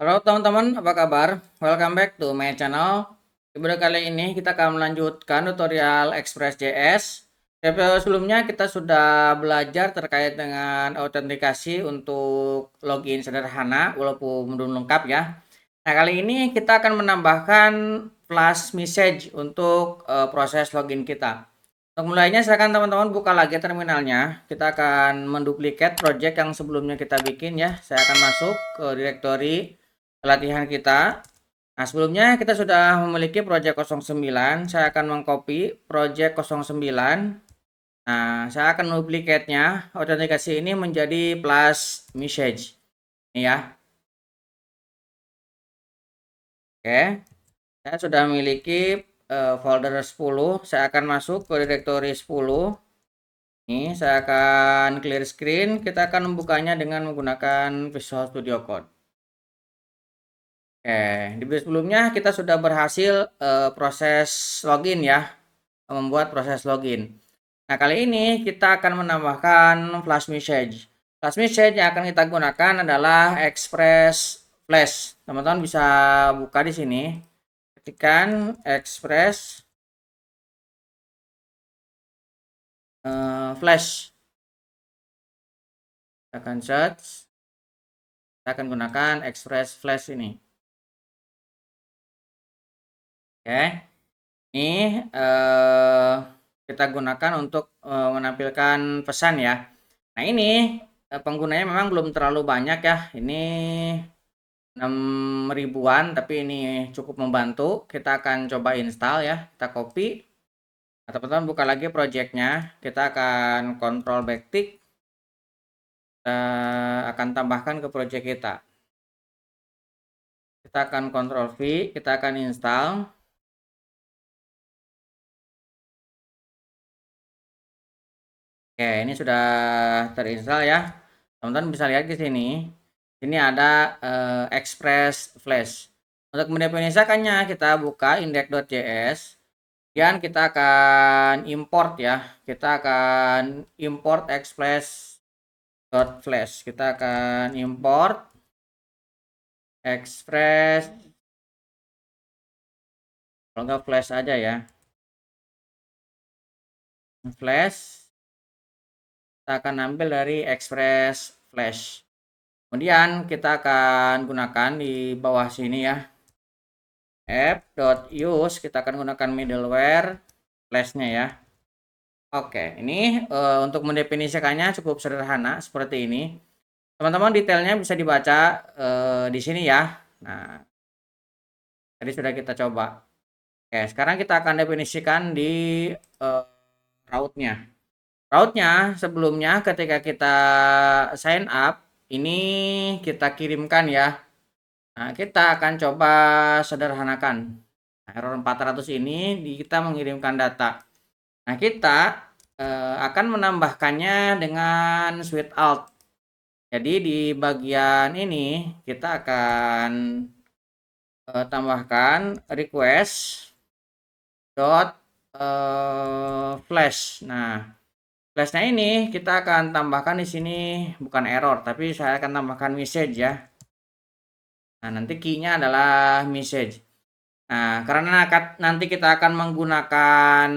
Halo teman-teman, apa kabar? Welcome back to my channel. Di video kali ini kita akan melanjutkan tutorial Express.js. Di video sebelumnya kita sudah belajar terkait dengan autentikasi untuk login sederhana walaupun belum lengkap ya. Nah, kali ini kita akan menambahkan flash message untuk proses login kita. Untuk mulainya silakan teman-teman buka lagi terminalnya. Kita akan menduplikat project yang sebelumnya kita bikin ya. Saya akan masuk ke directory latihan kita. Nah, sebelumnya kita sudah memiliki project 09. Saya akan mengcopy project 09. Nah, saya akan duplikatnya. Autentikasi ini menjadi plus message. Ini ya. Oke. Saya sudah memiliki folder 10. Saya akan masuk ke directory 10. Ini saya akan clear screen. Kita akan membukanya dengan menggunakan Visual Studio Code. Oke, di video sebelumnya kita sudah berhasil proses login ya, membuat proses login. Nah, kali ini kita akan menambahkan flash message. Flash message yang akan kita gunakan adalah Express Flash. Teman-teman bisa buka di sini, ketikkan Express Flash. Kita akan search. Kita akan gunakan Express Flash ini. Oke, ini kita gunakan untuk menampilkan pesan ya. Nah, ini penggunanya memang belum terlalu banyak ya. Ini 6 ribuan, tapi ini cukup membantu. Kita akan coba install ya. Kita copy. Nah, teman-teman buka lagi projectnya. Kita akan control backtick. Kita akan tambahkan ke project kita. Kita akan control V. Kita akan install. Oke, ini sudah terinstall ya. Teman-teman bisa lihat di sini. Ini ada Express Flash. Untuk mendefinisikannya kita buka index.js. Kemudian kita akan import ya. Kita akan import express.flash. Kita akan import express. Kalau nggak flash aja ya. Flash. Kita akan ambil dari express flash. Kemudian kita akan gunakan di bawah sini ya. app.use, kita akan gunakan middleware flash-nya ya. Oke, ini untuk mendefinisikannya cukup sederhana seperti ini. Teman-teman detailnya bisa dibaca di sini ya. Nah, tadi sudah kita coba. Oke, sekarang kita akan definisikan di route-nya. Route-nya sebelumnya ketika kita sign up, ini kita kirimkan ya. Nah, kita akan coba sederhanakan. Nah, error 400 ini kita mengirimkan data. Nah, kita akan menambahkannya dengan switch alt. Jadi di bagian ini kita akan tambahkan request dot flash. Nah, flashnya ini kita akan tambahkan di sini bukan error, tapi saya akan tambahkan message ya. Nah, nanti key-nya adalah message. Nah, karena nanti kita akan menggunakan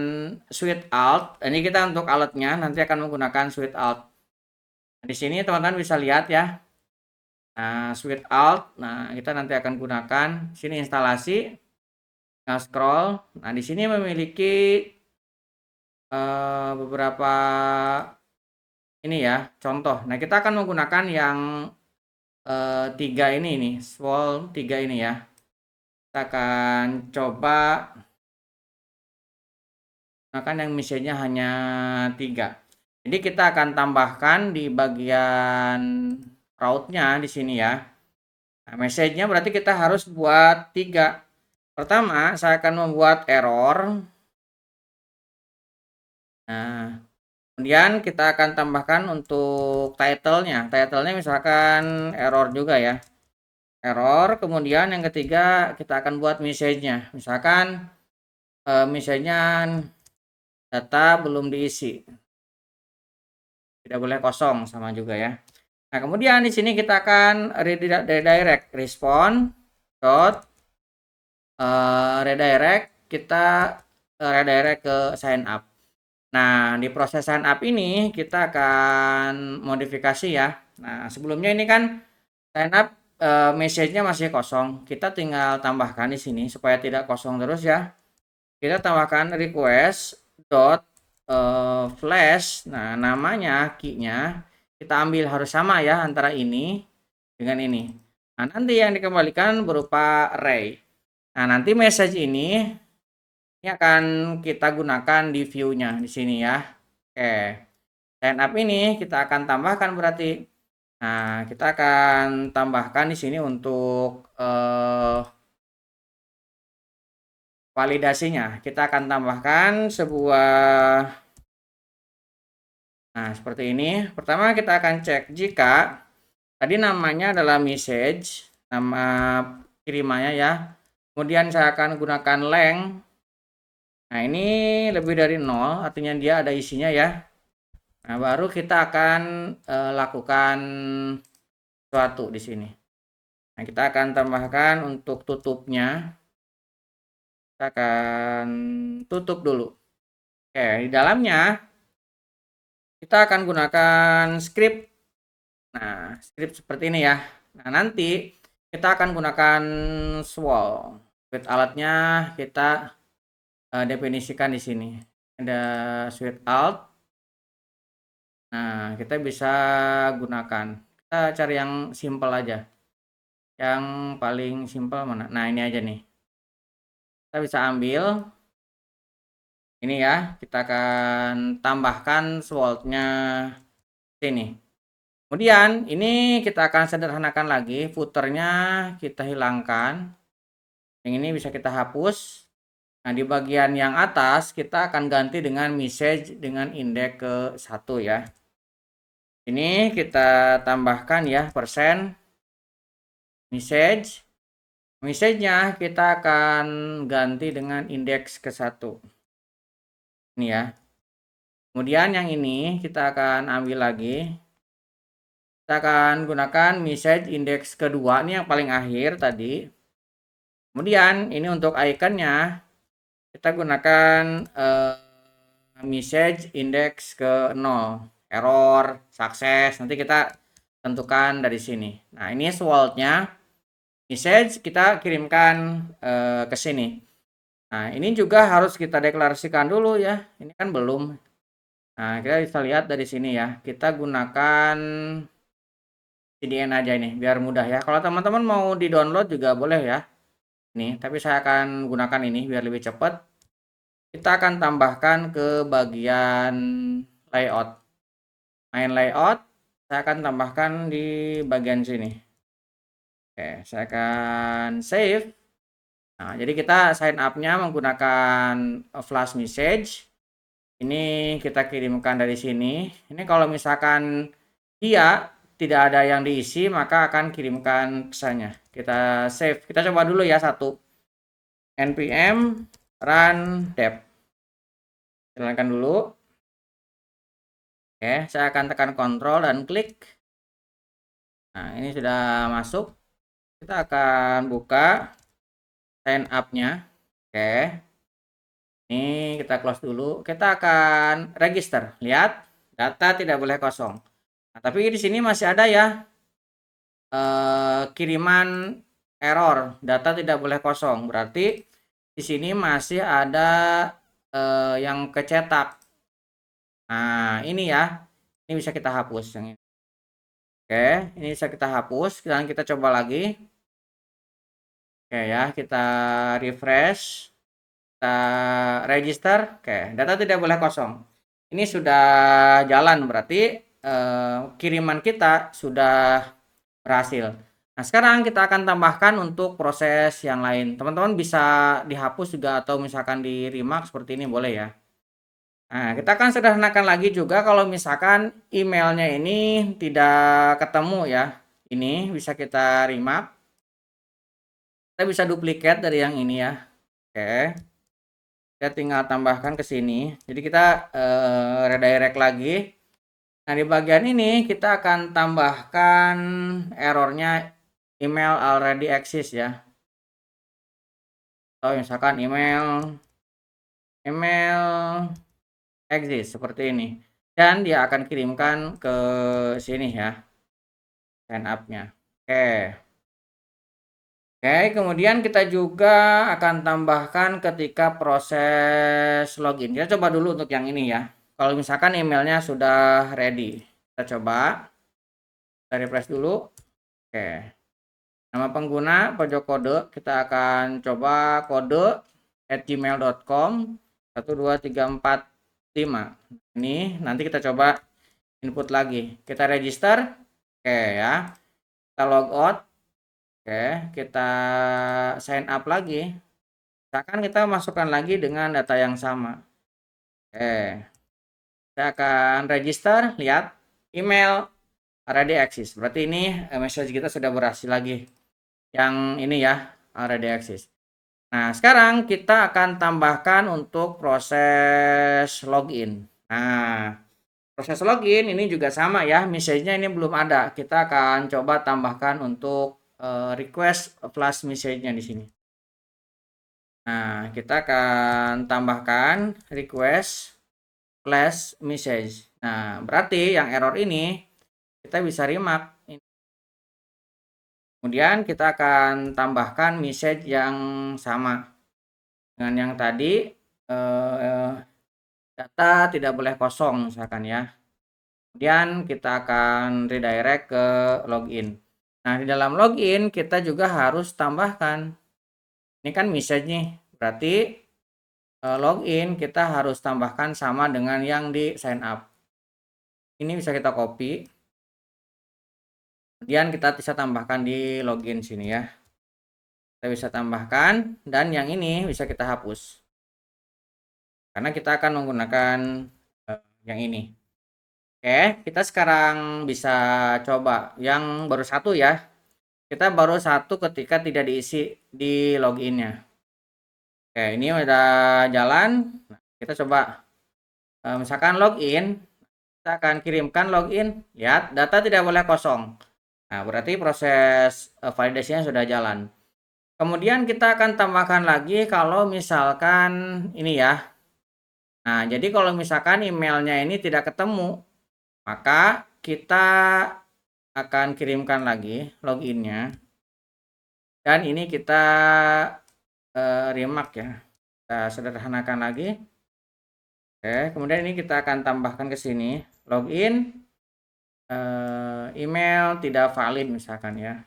switch alt, ini kita untuk alatnya nanti akan menggunakan switch alt. Nah, di sini teman-teman bisa lihat ya. Nah, switch alt. Nah, kita nanti akan gunakan sini instalasi. Nah, scroll. Nah, di sini memiliki beberapa ini ya, contoh. Nah, kita akan menggunakan yang 3 ini nih, swol 3 ini ya. Kita akan coba gunakan yang misinya hanya 3. Jadi kita akan tambahkan di bagian route-nya di sini ya. Nah, message-nya berarti kita harus buat 3. Pertama, saya akan membuat error. Nah, kemudian kita akan tambahkan untuk title-nya. Title-nya misalkan error juga ya. Error, kemudian yang ketiga kita akan buat message-nya. Misalkan message-nya data belum diisi. Tidak boleh kosong sama juga ya. Nah, kemudian di sini kita akan redirect respon dot redirect, kita redirect ke sign up. Nah, di proses sign up ini kita akan modifikasi ya. Nah, sebelumnya ini kan sign up message-nya masih kosong. Kita tinggal tambahkan di sini supaya tidak kosong terus ya. Kita tambahkan request dot flash. Nah, namanya key-nya kita ambil harus sama ya antara ini dengan ini. Nah, nanti yang dikembalikan berupa array. Nah, nanti message ini akan kita gunakan di view-nya di sini ya. Oke. Sign up ini kita akan tambahkan berarti. Nah, kita akan tambahkan di sini untuk validasinya. Kita akan tambahkan sebuah, nah seperti ini. Pertama kita akan cek jika tadi namanya adalah message, nama kirimannya ya. Kemudian saya akan gunakan length. Nah, ini lebih dari 0, artinya dia ada isinya ya. Nah, baru kita akan lakukan sesuatu di sini. Nah, kita akan tambahkan untuk tutupnya. Kita akan tutup dulu. Oke, di dalamnya kita akan gunakan script. Nah, script seperti ini ya. Nah, nanti kita akan gunakan swal. With alatnya kita definisikan di sini. Ada switch alt. Nah, kita bisa gunakan. Kita cari yang simple aja. Yang paling simple mana? Nah, ini aja nih. Kita bisa ambil ini ya. Kita akan tambahkan swatch-nya sini. Kemudian ini kita akan sederhanakan lagi. Footer-nya kita hilangkan. Yang ini bisa kita hapus. Nah, di bagian yang atas kita akan ganti dengan message dengan indeks ke 1 ya. Ini kita tambahkan ya persen message. Message-nya kita akan ganti dengan indeks ke 1. Ini ya. Kemudian yang ini kita akan ambil lagi. Kita akan gunakan message indeks kedua, ini yang paling akhir tadi. Kemudian ini untuk ikonnya kita gunakan message indeks ke 0. Error, sukses, nanti kita tentukan dari sini. Nah, ini swalt-nya. Message kita kirimkan ke sini. Nah, ini juga harus kita deklarasikan dulu ya. Ini kan belum. Nah, kita bisa lihat dari sini ya. Kita gunakan CDN aja ini biar mudah ya. Kalau teman-teman mau di-download juga boleh ya. Nih, tapi saya akan gunakan ini biar lebih cepat. Kita akan tambahkan ke bagian layout. Main layout, saya akan tambahkan di bagian sini. Oke, saya akan save. Nah, jadi kita sign up-nya menggunakan flash message. Ini kita kirimkan dari sini. Ini kalau misalkan dia tidak ada yang diisi, maka akan kirimkan pesannya. Kita save. Kita coba dulu ya satu. npm run dev. Jalankan dulu. Oke, saya akan tekan Ctrl dan klik. Nah, ini sudah masuk. Kita akan buka sign up-nya. Oke. Ini kita close dulu. Kita akan register. Lihat, data tidak boleh kosong. Nah, tapi di sini masih ada ya kiriman error, data tidak boleh kosong. Berarti di sini masih ada yang kecetak. Nah, ini ya. Ini bisa kita hapus yang ini. Oke, ini bisa kita hapus dan kita coba lagi. Oke ya, kita refresh. Kita register. Oke, data tidak boleh kosong. Ini sudah jalan berarti kiriman kita sudah berhasil. Nah, sekarang kita akan tambahkan untuk proses yang lain. Teman-teman bisa dihapus juga atau misalkan di remark seperti ini boleh ya. Nah, kita akan sederhanakan lagi juga kalau misalkan emailnya ini tidak ketemu ya. Ini bisa kita remark. Kita bisa duplikat dari yang ini ya. Oke. Kita tinggal tambahkan ke sini. Jadi kita redirect lagi. Nah, di bagian ini kita akan tambahkan errornya email already exist ya. Atau misalkan email exist seperti ini. Dan dia akan kirimkan ke sini ya, sign up-nya. Oke. Oke, kemudian kita juga akan tambahkan ketika proses login. Kita coba dulu untuk yang ini ya. Kalau misalkan emailnya sudah ready, kita coba. Kita refresh dulu. Oke. Nama pengguna pojok kode, kita akan coba kode @gmail.com 12345. Ini nanti kita coba input lagi. Kita register. Oke ya. Kita log out. Oke, kita sign up lagi. Misalkan kita masukkan lagi dengan data yang sama. Oke. Kita akan register, lihat email already exist. Berarti ini message kita sudah berhasil lagi. Yang ini ya, already exist. Nah, sekarang kita akan tambahkan untuk proses login. Nah, proses login ini juga sama ya, message-nya ini belum ada. Kita akan coba tambahkan untuk request flash message-nya di sini. Nah, kita akan tambahkan request flash message. Nah, berarti yang error ini kita bisa remark. Kemudian kita akan tambahkan message yang sama dengan yang tadi, data tidak boleh kosong misalkan ya. Kemudian kita akan redirect ke login. Nah, di dalam login kita juga harus tambahkan. Ini kan message nih. Berarti login kita harus tambahkan sama dengan yang di sign up. Ini bisa kita copy. Kemudian kita bisa tambahkan di login sini ya. Kita bisa tambahkan dan yang ini bisa kita hapus. Karena kita akan menggunakan yang ini. Oke, kita sekarang bisa coba yang baru satu ya. Kita baru satu ketika tidak diisi di loginnya. Oke, ini udah jalan. Nah, kita coba misalkan login, kita akan kirimkan login. Lihat, data tidak boleh kosong. Nah, berarti proses validasinya sudah jalan. Kemudian kita akan tambahkan lagi kalau misalkan ini ya. Nah, jadi kalau misalkan emailnya ini tidak ketemu, maka kita akan kirimkan lagi loginnya. Dan ini kita remark ya. Kita sederhanakan lagi. Oke, kemudian ini kita akan tambahkan ke sini login email tidak valid misalkan ya.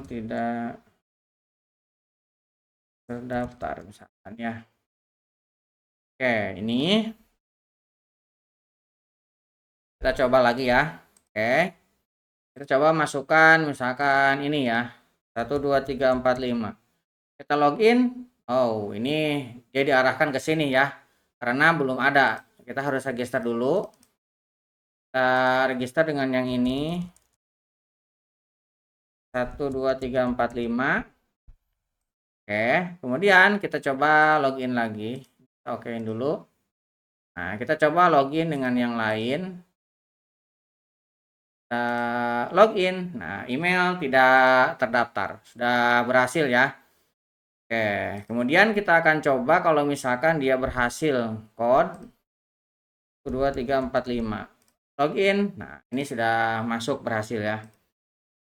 Tidak terdaftar misalkan ya. Oke, ini kita coba lagi ya. Oke. Kita coba masukkan misalkan ini ya. 12345. Kita login. Oh, ini dia diarahkan ke sini ya. Karena belum ada. Kita harus register dulu. Kita register dengan yang ini. 12345. Oke, kemudian kita coba login lagi. Kita okein dulu. Nah, kita coba login dengan yang lain. Kita login. Nah, email tidak terdaftar. Sudah berhasil ya. Oke, kemudian kita akan coba kalau misalkan dia berhasil code 12345 login. Nah, ini sudah masuk berhasil ya.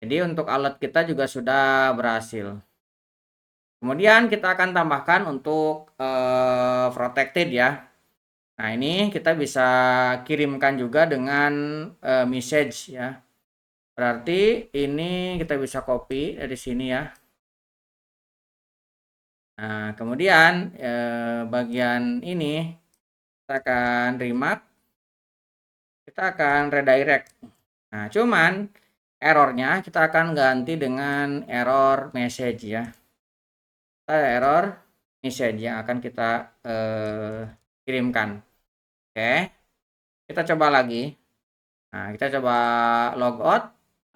Jadi untuk alert kita juga sudah berhasil. Kemudian kita akan tambahkan untuk protected ya. Nah, ini kita bisa kirimkan juga dengan message ya. Berarti ini kita bisa copy dari sini ya. Nah, kemudian bagian ini kita akan remark, kita akan redirect. Nah, cuman errornya kita akan ganti dengan error message ya. Error message yang akan kita kirimkan. Oke, kita coba lagi. Nah, kita coba logout.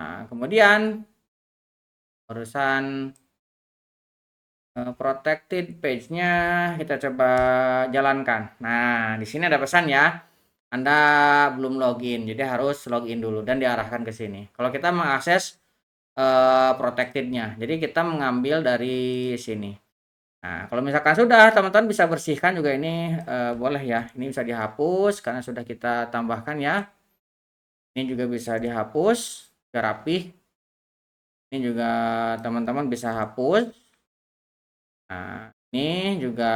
Nah, kemudian urusan protected page-nya kita coba jalankan. Nah, di sini ada pesan ya. Anda belum login, jadi harus login dulu dan diarahkan ke sini. Kalau kita mengakses protected-nya, jadi kita mengambil dari sini. Nah, kalau misalkan sudah, teman-teman bisa bersihkan juga ini, boleh ya. Ini bisa dihapus karena sudah kita tambahkan ya. Ini juga bisa dihapus biar rapih. Ini juga teman-teman bisa hapus. Nah, ini juga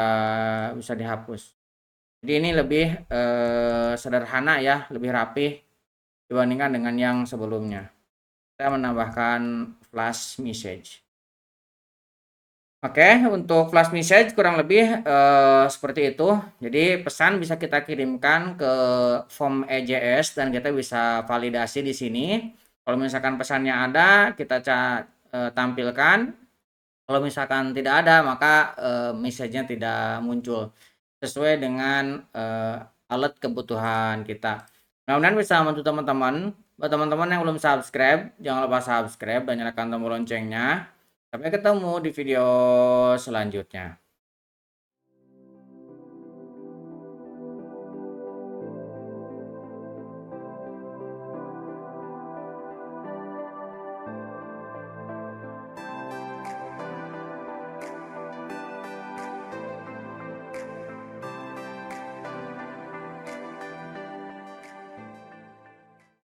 bisa dihapus. Jadi ini lebih sederhana ya, lebih rapih dibandingkan dengan yang sebelumnya. Saya menambahkan flash message. Oke, untuk flash message kurang lebih seperti itu. Jadi pesan bisa kita kirimkan ke form EJS dan kita bisa validasi di sini. Kalau misalkan pesannya ada, kita tampilkan. Kalau misalkan tidak ada, maka message-nya tidak muncul sesuai dengan alat kebutuhan kita. Mudah-mudahan bisa membantu teman-teman. Buat teman-teman yang belum subscribe, jangan lupa subscribe dan nyalakan tombol loncengnya. Sampai ketemu di video selanjutnya.